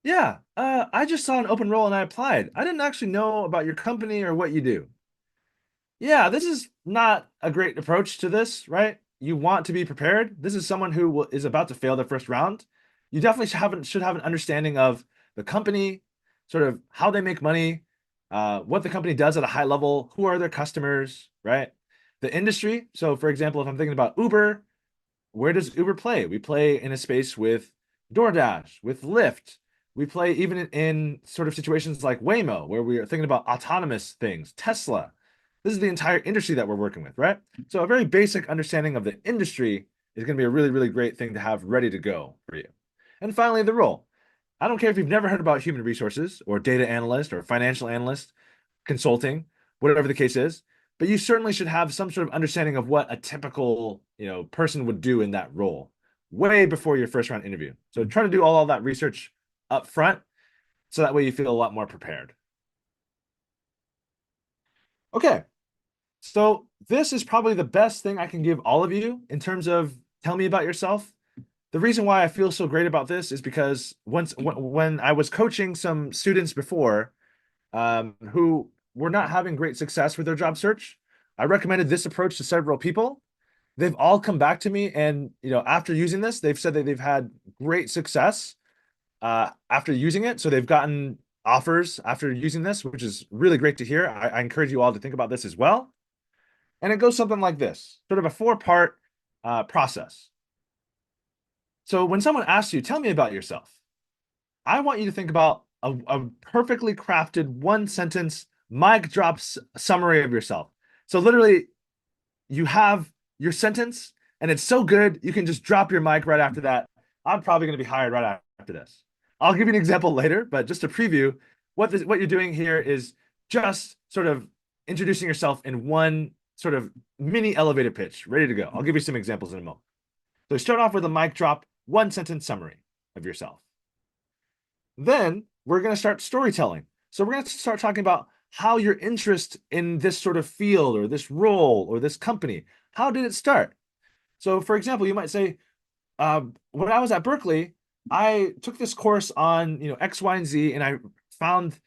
Yeah, I just saw an open role and I applied. I didn't actually know about your company or what you do. Yeah, this is not a great approach to this, right? You want to be prepared. This is someone who is about to fail their first round. You definitely should have an understanding of the company, sort of how they make money, what the company does at a high level, who are their customers, right? The industry. So, for example, if I'm thinking about Uber, where does Uber play? We play in a space with DoorDash, with Lyft. We play even in sort of situations like Waymo, where we are thinking about autonomous things, Tesla. This is the entire industry that we're working with, right? So a very basic understanding of the industry is going to be a really, really great thing to have ready to go for you. And finally, the role. I don't care if you've never heard about human resources or data analyst or financial analyst, consulting, whatever the case is, but you certainly should have some sort of understanding of what a typical, person would do in that role way before your first round interview. So try to do all that research up front so that way you feel a lot more prepared. Okay. So this is probably the best thing I can give all of you in terms of tell me about yourself. The reason why I feel so great about this is because when I was coaching some students before who were not having great success with their job search, I recommended this approach to several people. They've all come back to me, and after using this, they've said that they've had great success after using it. So they've gotten offers after using this, which is really great to hear. I encourage you all to think about this as well. And it goes something like this, sort of a 4-part process. So when someone asks you, tell me about yourself, I want you to think about a perfectly crafted 1-sentence mic drop summary of yourself. So literally, you have your sentence, and it's so good, you can just drop your mic right after that. I'm probably going to be hired right after this. I'll give you an example later, but just to preview, what you're doing here is just sort of introducing yourself in one sort of mini elevator pitch, ready to go. I'll give you some examples in a moment. So start off with a mic drop, 1-sentence summary of yourself. Then we're going to start storytelling. So we're going to start talking about how your interest in this sort of field or this role or this company, how did it start? So for example, you might say, when I was at Berkeley, I took this course on X, Y, and Z, and I found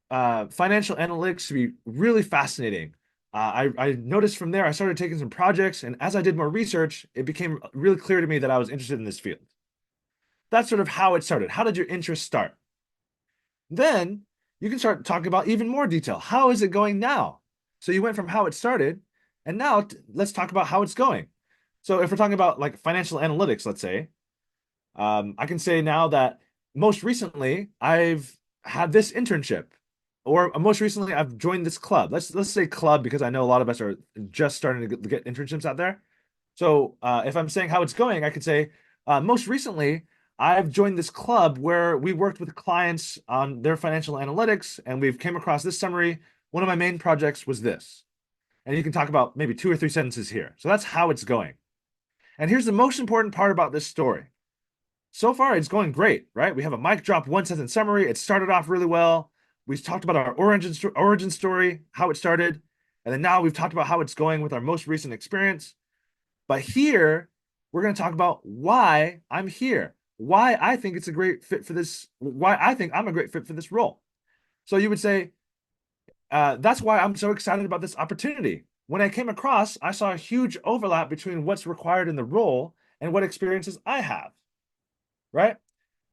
financial analytics to be really fascinating. I noticed from there, I started taking some projects, and as I did more research, it became really clear to me that I was interested in this field. That's sort of how it started. How did your interest start? Then you can start talking about even more detail. How is it going now? So you went from how it started, and now let's talk about how it's going. So if we're talking about like financial analytics, let's say, I can say now that most recently I've had this internship, or most recently I've joined this club. Let's say club because I know a lot of us are just starting to get internships out there. So if I'm saying how it's going, I could say most recently I've joined this club where we worked with clients on their financial analytics, and we've came across this summary. One of my main projects was this, and you can talk about maybe 2 or 3 sentences here. So that's how it's going. And here's the most important part about this story. So far, it's going great, right? We have a mic drop 1 sentence summary. It started off really well. We've talked about our origin story, how it started, and then now we've talked about how it's going with our most recent experience. But here, we're going to talk about why I'm here, why I think it's a great fit for this, why I think I'm a great fit for this role. So you would say, that's why I'm so excited about this opportunity. When I came across, I saw a huge overlap between what's required in the role and what experiences I have, right?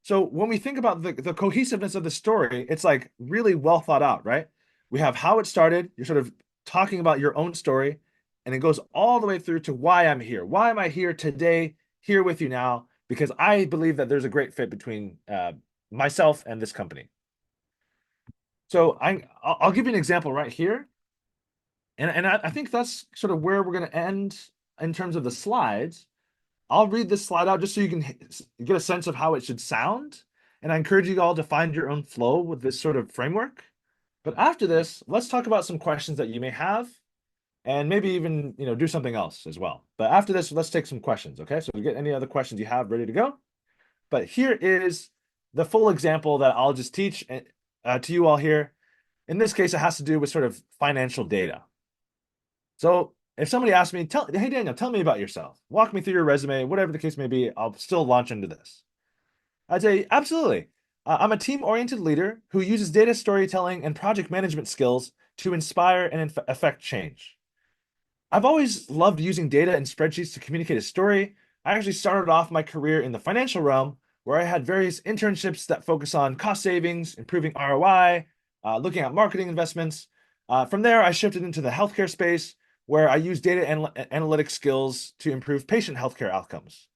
So when we think about the cohesiveness of the story, it's like really well thought out, right? We have how it started. You're sort of talking about your own story, and it goes all the way through to why I'm here. Why am I here today, here with you now? Because I believe that there's a great fit between myself and this company. So I'll give you an example right here. And I think that's sort of where we're going to end in terms of the slides. I'll read this slide out just so you can get a sense of how it should sound. And I encourage you all to find your own flow with this sort of framework. But after this, let's talk about some questions that you may have and maybe even, do something else as well. But after this, let's take some questions, okay? So get any other questions you have ready to go. But here is the full example that I'll just teach to you all here. In this case, it has to do with sort of financial data. So if somebody asks me, hey, Daniel, tell me about yourself. Walk me through your resume, whatever the case may be, I'll still launch into this. I'd say, absolutely. I'm a team-oriented leader who uses data storytelling and project management skills to inspire and affect change. I've always loved using data and spreadsheets to communicate a story. I actually started off my career in the financial realm where I had various internships that focus on cost savings, improving ROI, looking at marketing investments. From there, I shifted into the healthcare space where I use data analytics skills to improve patient healthcare outcomes.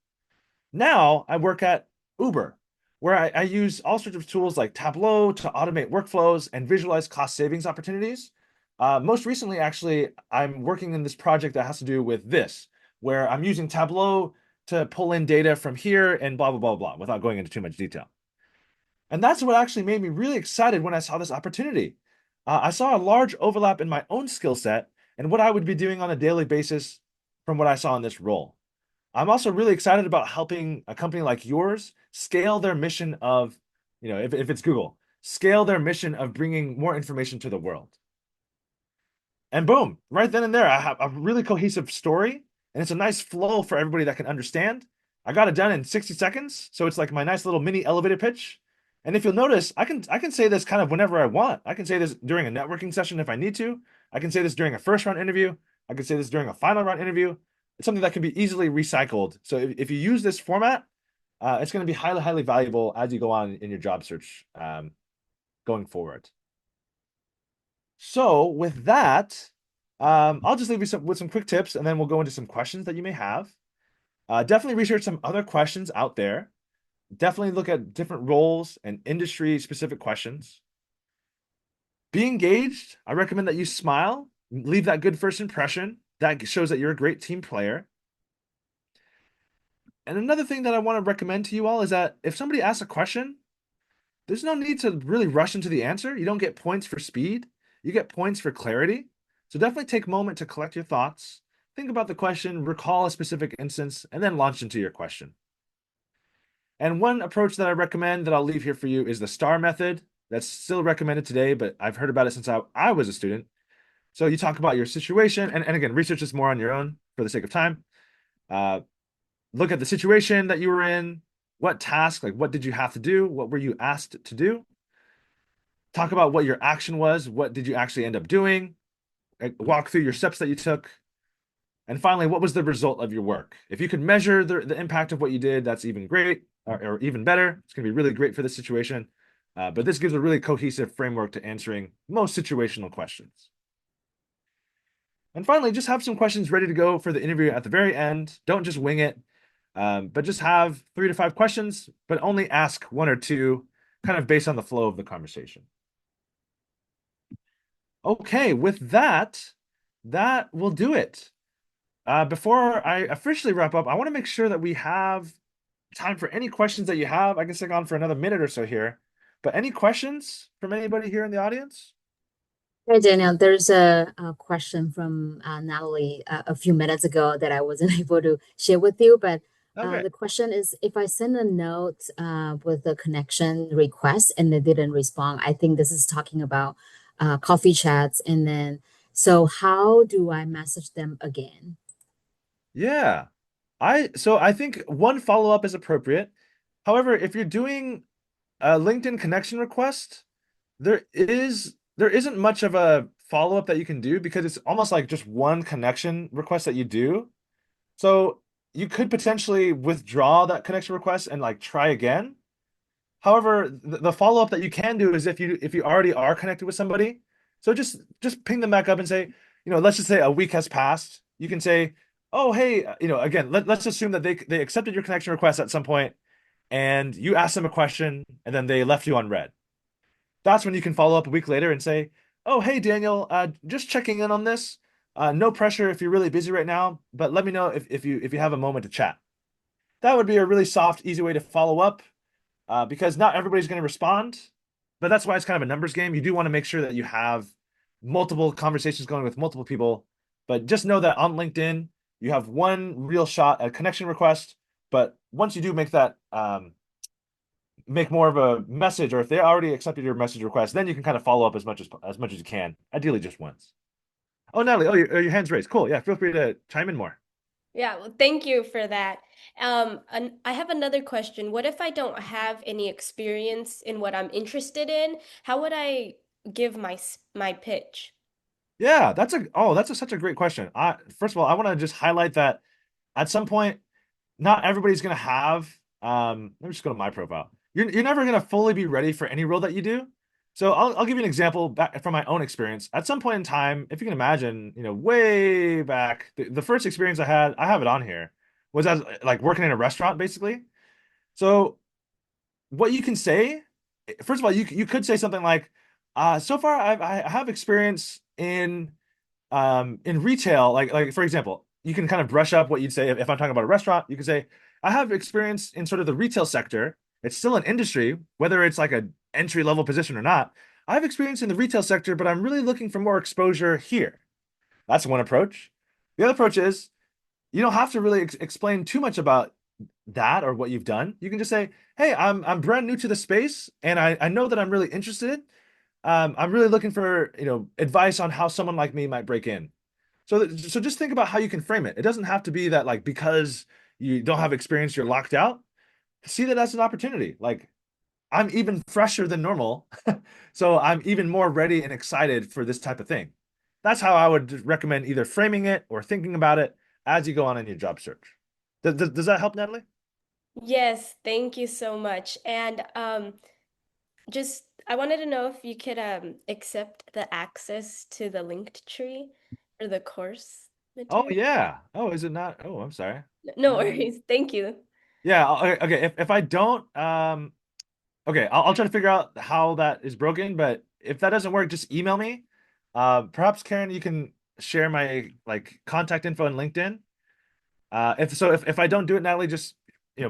Now I work at Uber, where I use all sorts of tools like Tableau to automate workflows and visualize cost savings opportunities. Most recently, actually, I'm working in this project that has to do with this, where I'm using Tableau to pull in data from here and blah, blah, blah, blah, without going into too much detail. And that's what actually made me really excited when I saw this opportunity. I saw a large overlap in my own skill set and what I would be doing on a daily basis from what I saw in this role. I'm also really excited about helping a company like yours scale their mission of, if it's Google, scale their mission of bringing more information to the world. And boom, right then and there, I have a really cohesive story, and it's a nice flow for everybody that can understand. I got it done in 60 seconds, so it's like my nice little mini elevator pitch. And if you'll notice, I can say this kind of whenever I want. I can say this during a networking session if I need to. I can say this during a first round interview. I can say this during a final round interview. It's something that can be easily recycled. So if you use this format, it's going to be highly, highly valuable as you go on in your job search going forward. So with that, I'll just leave you with some quick tips, and then we'll go into some questions that you may have. Definitely research some other questions out there. Definitely look at different roles and industry-specific questions. Be engaged. I recommend that you smile, leave that good first impression. That shows that you're a great team player. And another thing that I want to recommend to you all is that if somebody asks a question, there's no need to really rush into the answer. You don't get points for speed. You get points for clarity. So definitely take a moment to collect your thoughts, think about the question, recall a specific instance, and then launch into your question. And one approach that I recommend that I'll leave here for you is the STAR method. That's still recommended today, but I've heard about it since I was a student. So you talk about your situation, and again, research this more on your own for the sake of time. Look at the situation that you were in, what task, like what did you have to do? What were you asked to do? talk about what your action was. What did you actually end up doing? Walk through your steps that you took. And finally, what was the result of your work? If you could measure the impact of what you did, that's even great, or even better. It's going to be really great for this situation. But this gives a really cohesive framework to answering most situational questions. And finally, just have some questions ready to go for the interview at the very end. Don't just wing it, but just have 3 to 5 questions, but only ask 1 or 2, kind of based on the flow of the conversation. Okay, with that, that will do it. Before I officially wrap up, I want to make sure that we have time for any questions that you have. I can stick on for another minute or so here, but any questions from anybody here in the audience? Hey, Daniel, there's a question from Natalie a few minutes ago that I wasn't able to share with you, but Okay. the question is if I send a note with a connection request and they didn't respond, I think this is talking about coffee chats. And then, so how do I message them again? Yeah. I think one follow-up is appropriate. However, if you're doing a LinkedIn connection request, there isn't much of a follow-up that you can do because it's almost like just one connection request that you do. So you could potentially withdraw that connection request and like try again. However, the follow-up that you can do is if you already are connected with somebody, so just ping them back up and say, let's just say a week has passed. You can say, oh, hey, again, let's assume that they accepted your connection request at some point and you asked them a question and then they left you on red. That's when you can follow up a week later and say, oh, hey, Daniel, just checking in on this. No pressure if you're really busy right now, but let me know if you have a moment to chat. That would be a really soft, easy way to follow up because not everybody's going to respond, but that's why it's kind of a numbers game. You do want to make sure that you have multiple conversations going with multiple people, but just know that on LinkedIn, you have one real shot at connection request. But once you do make that, make more of a message, or if they already accepted your message request, then you can kind of follow up as much as you can, ideally just once. Oh, Natalie, your hand's raised. Cool. Yeah, feel free to chime in more. Yeah, well, thank you for that. And I have another question. What if I don't have any experience in what I'm interested in? How would I give my pitch? Yeah, that's such a great question. First of all, I want to just highlight that at some point, not everybody's gonna have. Let me just go to my profile. You're never gonna fully be ready for any role that you do. So I'll give you an example back from my own experience. At some point in time, if you can imagine, way back, the first experience I have it on here, was as like working in a restaurant, basically. So what you can say, first of all, you could say something like, so far I have experience in retail, like for example, you can kind of brush up what you'd say if I'm talking about a restaurant. You can say, I have experience in sort of the retail sector. It's still an industry, whether it's like an entry level position or not. I have experience in the retail sector, but I'm really looking for more exposure here. That's one approach. The other approach is you don't have to really explain too much about that or what you've done. You can just say, hey, I'm brand new to the space and I know that I'm really interested. I'm really looking for, advice on how someone like me might break in. So just think about how you can frame it. It doesn't have to be that like because you don't have experience, you're locked out. See that as an opportunity. Like I'm even fresher than normal, so I'm even more ready and excited for this type of thing. That's how I would recommend either framing it or thinking about it as you go on in your job search. Does that help, Natalie? Yes, thank you so much. And just I wanted to know if you could accept the access to the linked tree for the course Oh material. yeah. Oh, is it not? Oh, I'm sorry. No Um, worries. Thank you. yeah. Okay. If I don't, okay, I'll try to figure out how that is broken. But if that doesn't work, just email me. Perhaps Karen, you can share my like contact info in LinkedIn. If I don't do it, Natalie, just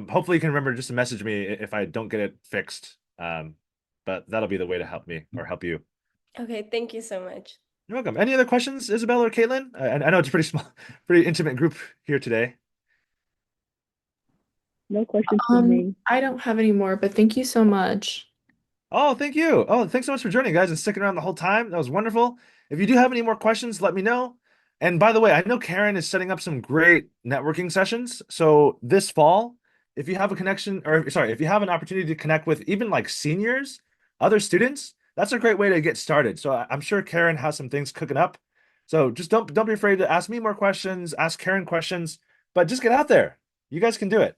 hopefully you can remember just to message me if I don't get it fixed. But that'll be the way to help me or help you. Okay, thank you so much. You're welcome. Any other questions, Isabel or Caitlin? I know it's a pretty small, pretty intimate group here today. No questions for me. I don't have any more, but thank you so much. Oh, thank you. Oh, thanks so much for joining, guys, and sticking around the whole time. That was wonderful. If you do have any more questions, let me know. And by the way, I know Karen is setting up some great networking sessions. So this fall, if you have a connection, or sorry, if you have an opportunity to connect with even like seniors, other students, that's a great way to get started. So I'm sure Karen has some things cooking up. So just don't be afraid to ask me more questions, ask Karen questions, but just get out there. You guys can do it.